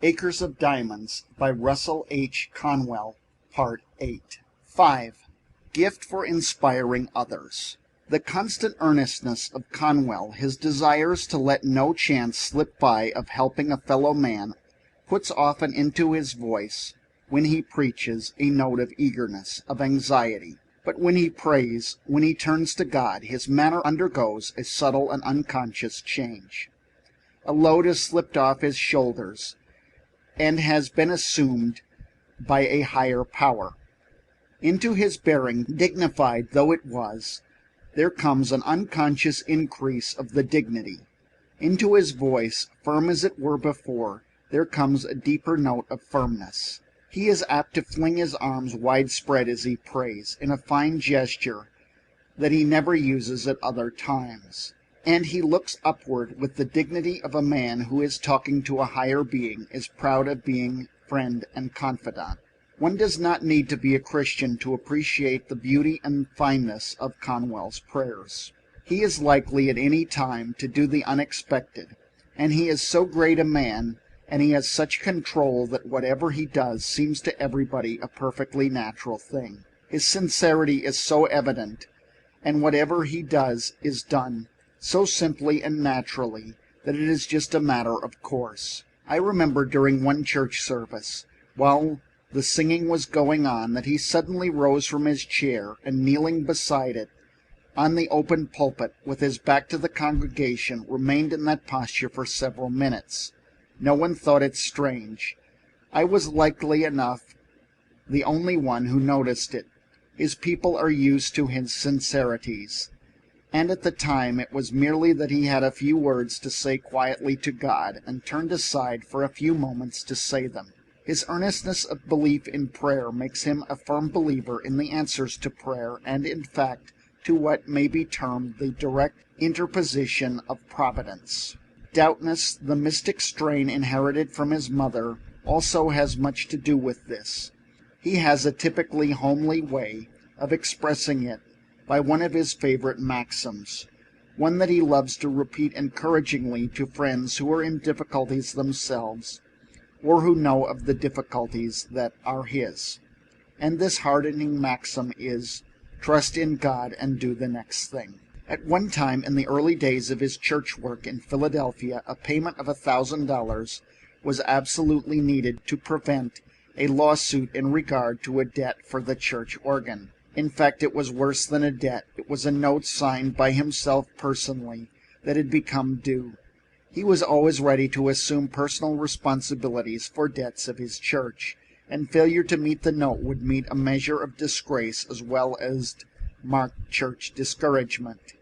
Acres of Diamonds by Russell H. Conwell, Part 8. 5. Gift for Inspiring Others. The constant earnestness of Conwell, his desires to let no chance slip by of helping a fellow man, puts often into his voice, when he preaches, a note of eagerness, of anxiety. But when he prays, when he turns to God, his manner undergoes a subtle and unconscious change. A load has slipped off his shoulders and has been assumed by a higher power. Into his bearing, dignified though it was, there comes an unconscious increase of the dignity. Into his voice, firm as it were before, there comes a deeper note of firmness. He is apt to fling his arms widespread as he prays, in a fine gesture that he never uses at other times. And he looks upward with the dignity of a man who is talking to a higher being, is proud of being friend and confidant. One does not need to be a Christian to appreciate the beauty and fineness of Conwell's prayers. He is likely at any time to do the unexpected, and he is so great a man, and he has such control that whatever he does seems to everybody a perfectly natural thing. His sincerity is so evident, and whatever he does is done so simply and naturally that it is just a matter of course. I remember during one church service, while the singing was going on, that he suddenly rose from his chair and, kneeling beside it on the open pulpit with his back to the congregation, remained in that posture for several minutes. No one thought it strange. I was likely enough the only one who noticed it. His people are used to his sincerities, and at the time it was merely that he had a few words to say quietly to God and turned aside for a few moments to say them. His earnestness of belief in prayer makes him a firm believer in the answers to prayer and, in fact, to what may be termed the direct interposition of Providence. Doubtless the mystic strain inherited from his mother also has much to do with this. He has a typically homely way of expressing it by one of his favorite maxims, one that he loves to repeat encouragingly to friends who are in difficulties themselves or who know of the difficulties that are his. And this hardening maxim is, trust in God and do the next thing. At one time in the early days of his church work in Philadelphia, a payment of $1,000 was absolutely needed to prevent a lawsuit in regard to a debt for the church organ. In fact, it was worse than a debt. It was a note signed by himself personally that had become due. He was always ready to assume personal responsibilities for debts of his church, and failure to meet the note would mean a measure of disgrace as well as marked church discouragement.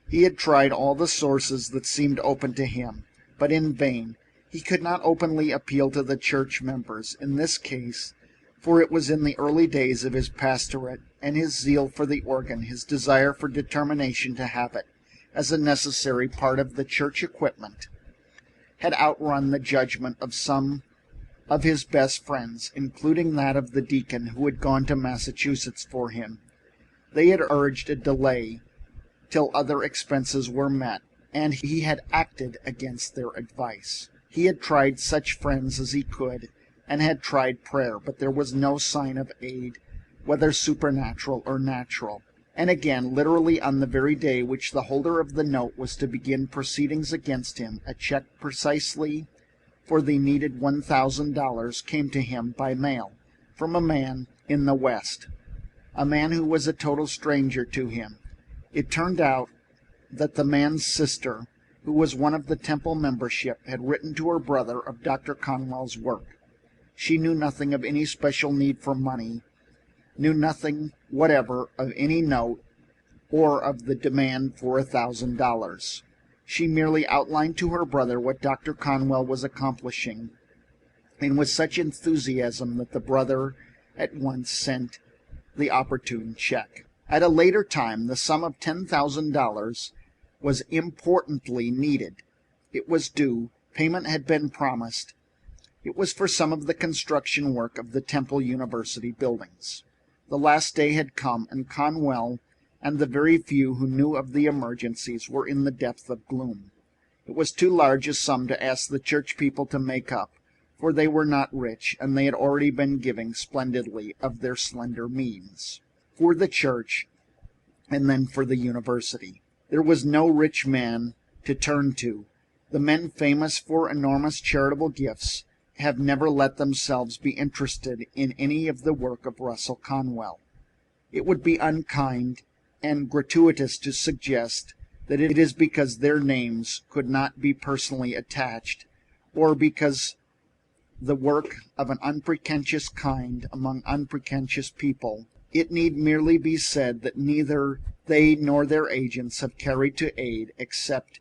He had tried all the sources that seemed open to him, but in vain. He could not openly appeal to the church members in this case, for it was in the early days of his pastorate, and his zeal for the organ, his desire for determination to have it as a necessary part of the church equipment, had outrun the judgment of some of his best friends, including that of the deacon who had gone to Massachusetts for him. They had urged a delay till other expenses were met, and he had acted against their advice. He had tried such friends as he could, and had tried prayer, but there was no sign of aid, whether supernatural or natural. And again, literally on the very day which the holder of the note was to begin proceedings against him, a check precisely for the needed $1,000 came to him by mail from a man in the West, a man who was a total stranger to him. It turned out that the man's sister, who was one of the temple membership, had written to her brother of Dr. Conwell's work. She knew nothing of any special need for money, knew nothing whatever of any note or of the demand for $1,000. She merely outlined to her brother what Dr. Conwell was accomplishing, and with such enthusiasm that the brother at once sent the opportune check. At a later time, the sum of $10,000 was importantly needed. It was due. Payment had been promised. It was for some of the construction work of the Temple University buildings. The last day had come, and Conwell and the very few who knew of the emergencies were in the depth of gloom. It was too large a sum to ask the church people to make up, for they were not rich, and they had already been giving splendidly of their slender means for the church and then for the university. There was no rich man to turn to. The men famous for enormous charitable gifts have never let themselves be interested in any of the work of Russell Conwell. It would be unkind and gratuitous to suggest that it is because their names could not be personally attached, or because the work of an unpretentious kind among unpretentious people. It need merely be said that neither they nor their agents have carried to aid, except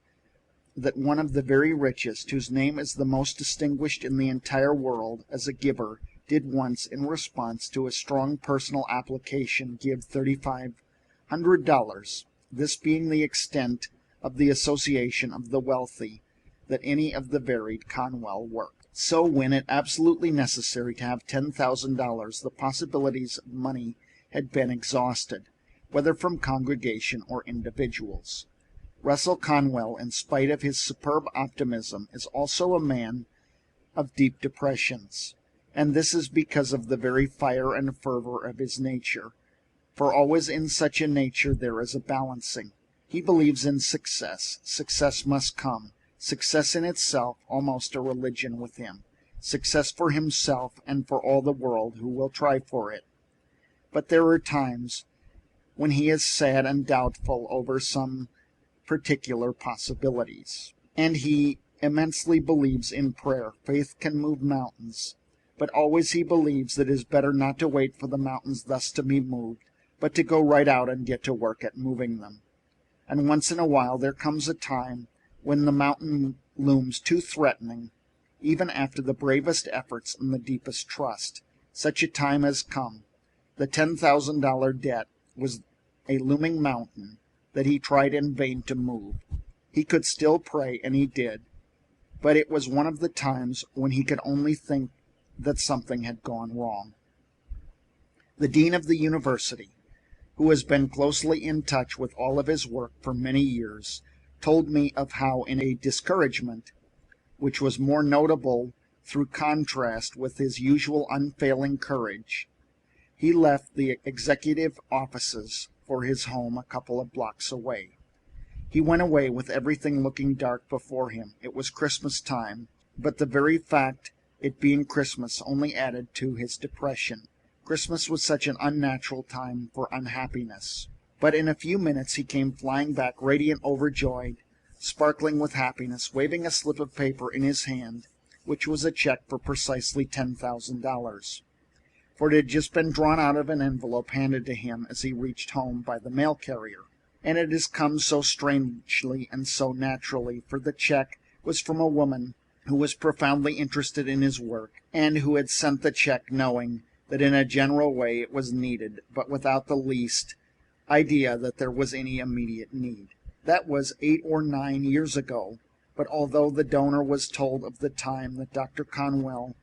that one of the very richest, whose name is the most distinguished in the entire world as a giver, did once, in response to a strong personal application, give $3,500, this being the extent of the association of the wealthy that any of the varied Conwell work. So when it absolutely necessary to have $10,000, the possibilities of money had been exhausted, whether from congregation or individuals. Russell Conwell, in spite of his superb optimism, is also a man of deep depressions, and this is because of the very fire and fervor of his nature, for always in such a nature there is a balancing. He believes in success. Success must come. Success in itself, almost a religion with him. Success for himself and for all the world who will try for it. But there are times when he is sad and doubtful over some particular possibilities. And he immensely believes in prayer. Faith can move mountains. But always he believes that it is better not to wait for the mountains thus to be moved, but to go right out and get to work at moving them. And once in a while there comes a time when the mountain looms too threatening, even after the bravest efforts and the deepest trust. Such a time has come. The $10,000 debt was a looming mountain that he tried in vain to move. He could still pray, and he did, but it was one of the times when he could only think that something had gone wrong. The dean of the university, who has been closely in touch with all of his work for many years, told me of how in a discouragement which was more notable through contrast with his usual unfailing courage, he left the executive offices for his home a couple of blocks away. He went away with everything looking dark before him. It was Christmas time, but the very fact it being Christmas only added to his depression. Christmas was such an unnatural time for unhappiness. But in a few minutes he came flying back, radiant, overjoyed, sparkling with happiness, waving a slip of paper in his hand, which was a check for precisely $10,000. For it had just been drawn out of an envelope handed to him as he reached home by the mail carrier. And it has come so strangely and so naturally, for the check was from a woman who was profoundly interested in his work, and who had sent the check knowing that in a general way it was needed, but without the least idea that there was any immediate need. That was 8 or 9 years ago, but although the donor was told of the time that Dr. Conwell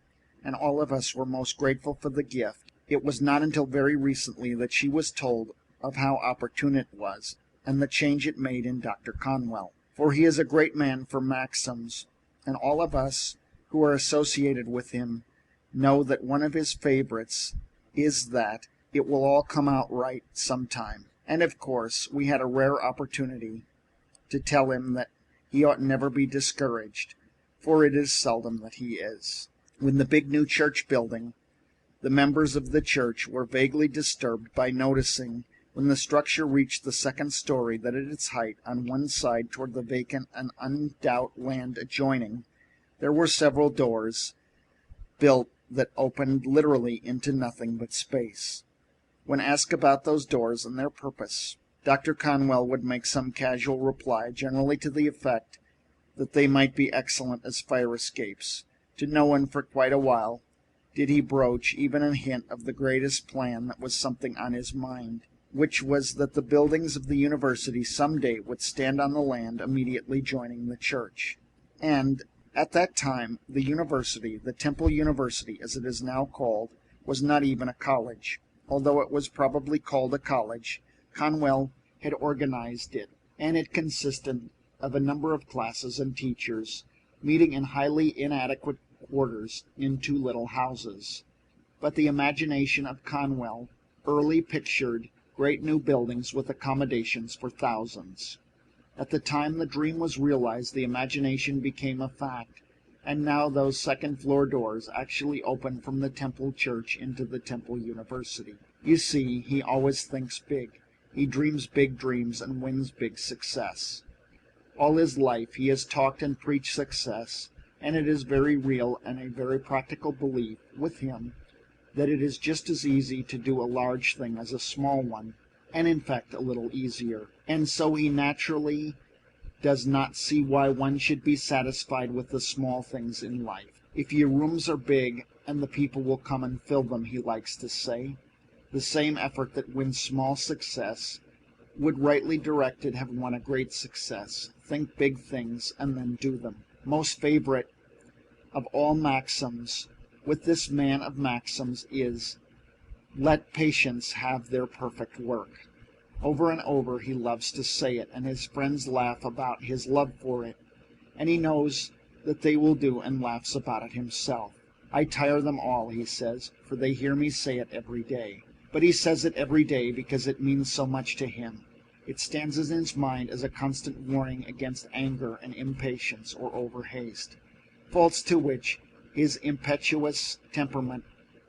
and all of us were most grateful for the gift, it was not until very recently that she was told of how opportune it was and the change it made in Dr. Conwell. For he is a great man for maxims, and all of us who are associated with him know that one of his favorites is that it will all come out right sometime. And of course, we had a rare opportunity to tell him that he ought never be discouraged, for it is seldom that he is. When the big new church building, the members of the church were vaguely disturbed by noticing, when the structure reached the second story, that at its height, on one side toward the vacant and undoubt land adjoining, there were several doors built that opened literally into nothing but space. When asked about those doors and their purpose, Dr. Conwell would make some casual reply, generally to the effect that they might be excellent as fire escapes. To no one for quite a while did he broach even a hint of the greatest plan that was something on his mind, which was that the buildings of the university some day would stand on the land immediately joining the church. And at that time, the university, the Temple University as it is now called, was not even a college. Although it was probably called a college, Conwell had organized it, and it consisted of a number of classes and teachers meeting in highly inadequate quarters in two little houses. But the imagination of Conwell early pictured great new buildings with accommodations for thousands. At the time the dream was realized, the imagination became a fact, and now those second-floor doors actually open from the Temple Church into the Temple University. You see, he always thinks big. He dreams big dreams and wins big success. All his life he has talked and preached success, and it is very real and a very practical belief with him that it is just as easy to do a large thing as a small one, and in fact a little easier. And so he naturally does not see why one should be satisfied with the small things in life. If your rooms are big and the people will come and fill them, he likes to say, the same effort that wins small success would rightly directed have won a great success. Think big things and then do them. Most favorite of all maxims with this man of maxims is, let patients have their perfect work. Over and over he loves to say it, and his friends laugh about his love for it, and he knows that they will do and laughs about it himself. I tire them all, he says, for they hear me say it every day. But he says it every day because it means so much to him. It stands in his mind as a constant warning against anger and impatience or overhaste, faults to which his impetuous temperament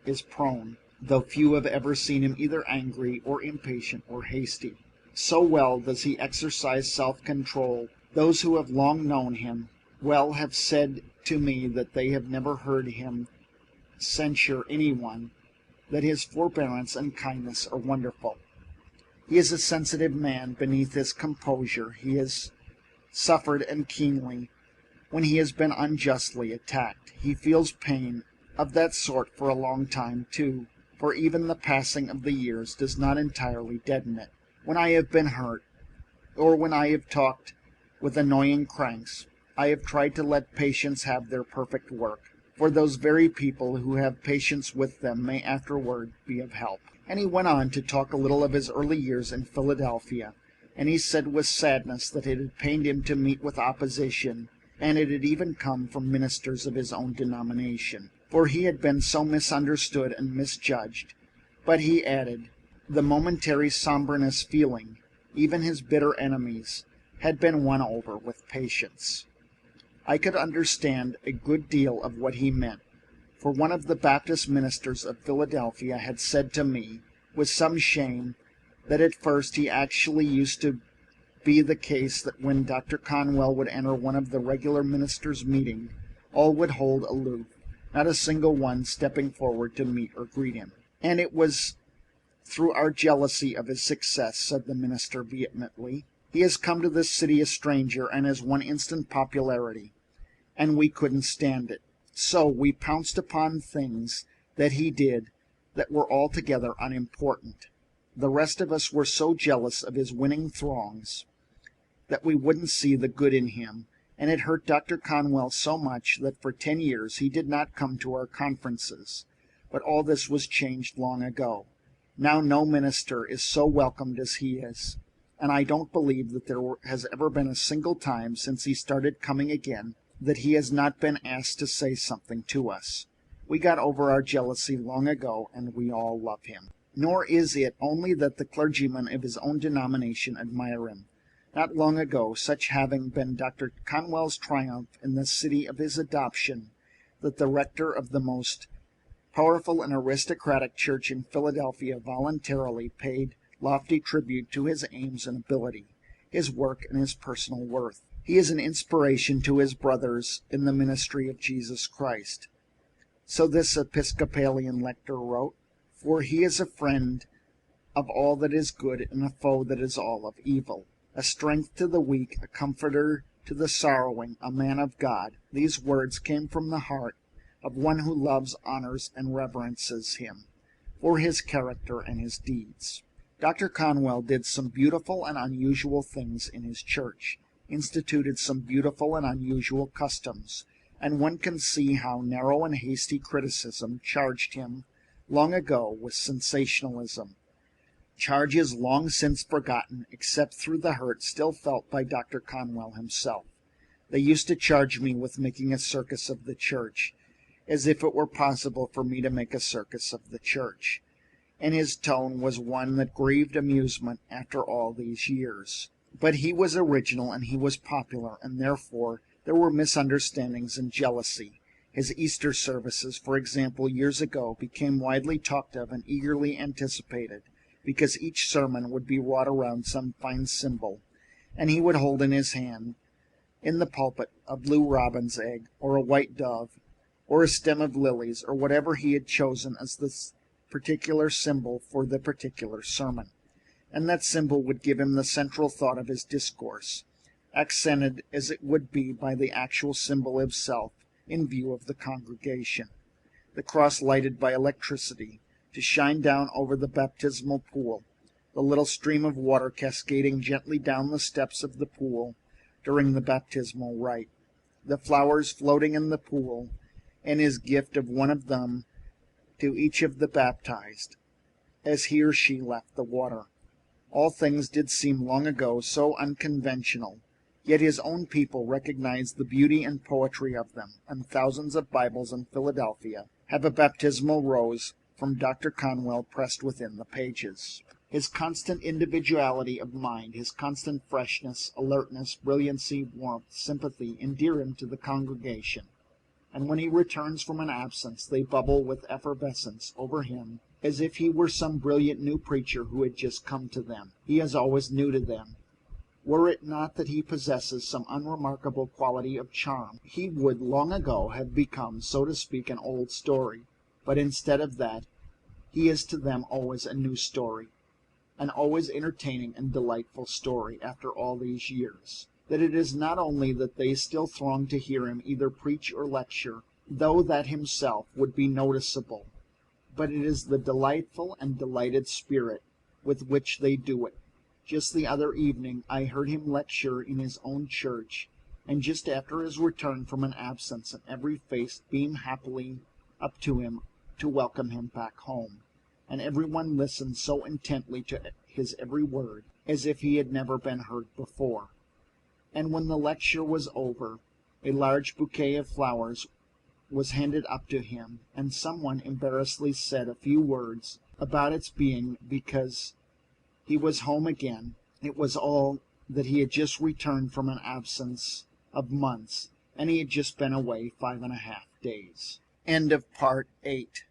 is prone, though few have ever seen him either angry or impatient or hasty. So well does he exercise self-control. Those who have long known him well have said to me that they have never heard him censure anyone, that his forbearance and kindness are wonderful. He is a sensitive man beneath his composure. He has suffered and keenly when he has been unjustly attacked. He feels pain of that sort for a long time, too, for even the passing of the years does not entirely deaden it. When I have been hurt, or when I have talked with annoying cranks, I have tried to let patients have their perfect work, for those very people who have patience with them may afterward be of help. And he went on to talk a little of his early years in Philadelphia, and he said with sadness that it had pained him to meet with opposition, and it had even come from ministers of his own denomination, for he had been so misunderstood and misjudged. But he added, the momentary somberness feeling, even his bitter enemies, had been won over with patience. I could understand a good deal of what he meant, for one of the Baptist ministers of Philadelphia had said to me, with some shame, that at first he actually used to be the case that when Dr. Conwell would enter one of the regular ministers' meeting, all would hold aloof, not a single one stepping forward to meet or greet him. And it was through our jealousy of his success, said the minister vehemently. He has come to this city a stranger and has won instant popularity, and we couldn't stand it. So we pounced upon things that he did that were altogether unimportant. The rest of us were so jealous of his winning throngs that we wouldn't see the good in him, and it hurt Dr. Conwell so much that for 10 years he did not come to our conferences. But all this was changed long ago. Now no minister is so welcomed as he is, and I don't believe that there has ever been a single time since he started coming again that he has not been asked to say something to us. We got over our jealousy long ago, and we all love him. Nor is it only that the clergymen of his own denomination admire him. Not long ago, such having been Dr. Conwell's triumph in the city of his adoption, that the rector of the most powerful and aristocratic church in Philadelphia voluntarily paid lofty tribute to his aims and ability, his work, and his personal worth. He is an inspiration to his brothers in the ministry of Jesus Christ. So this Episcopalian lector wrote, for he is a friend of all that is good and a foe that is all of evil, a strength to the weak, a comforter to the sorrowing, a man of God. These words came from the heart of one who loves, honors, and reverences him for his character and his deeds. Dr. Conwell did some beautiful and unusual things in his church, instituted some beautiful and unusual customs, and one can see how narrow and hasty criticism charged him long ago with sensationalism. charges long since forgotten except through the hurt still felt by Dr. Conwell himself. They used to charge me with making a circus of the church, as if it were possible for me to make a circus of the church, and his tone was one that grieved amusement after all these years. But he was original and he was popular, and therefore there were misunderstandings and jealousy. His Easter services, for example, years ago, became widely talked of and eagerly anticipated, because each sermon would be wrought around some fine symbol, and he would hold in his hand, in the pulpit, a blue robin's egg, or a white dove, or a stem of lilies, or whatever he had chosen as the particular symbol for the particular sermon. And that symbol would give him the central thought of his discourse, accented as it would be by the actual symbol itself in view of the congregation. The cross lighted by electricity to shine down over the baptismal pool, the little stream of water cascading gently down the steps of the pool during the baptismal rite, the flowers floating in the pool, and his gift of one of them to each of the baptized as he or she left the water. All things did seem long ago so unconventional, yet his own people recognized the beauty and poetry of them, and thousands of Bibles in Philadelphia have a baptismal rose from Dr. Conwell pressed within the pages. His constant individuality of mind, his constant freshness, alertness, brilliancy, warmth, sympathy endear him to the congregation, and when he returns from an absence they bubble with effervescence over him as if he were some brilliant new preacher who had just come to them. He is always new to them. Were it not that he possesses some unremarkable quality of charm, he would long ago have become, so to speak, an old story. But instead of that, he is to them always a new story, an always entertaining and delightful story after all these years. That it is not only that they still throng to hear him either preach or lecture, though that himself would be noticeable, but it is the delightful and delighted spirit with which they do it. Just the other evening I heard him lecture in his own church, and just after his return from an absence, and every face beamed happily up to him to welcome him back home, and everyone listened so intently to his every word as if he had never been heard before. And when the lecture was over, a large bouquet of flowers was handed up to him, and someone embarrassedly said a few words about its being because he was home again. It was all that he had just returned from an absence of months, and he had just been away 5.5 days. End of part 8.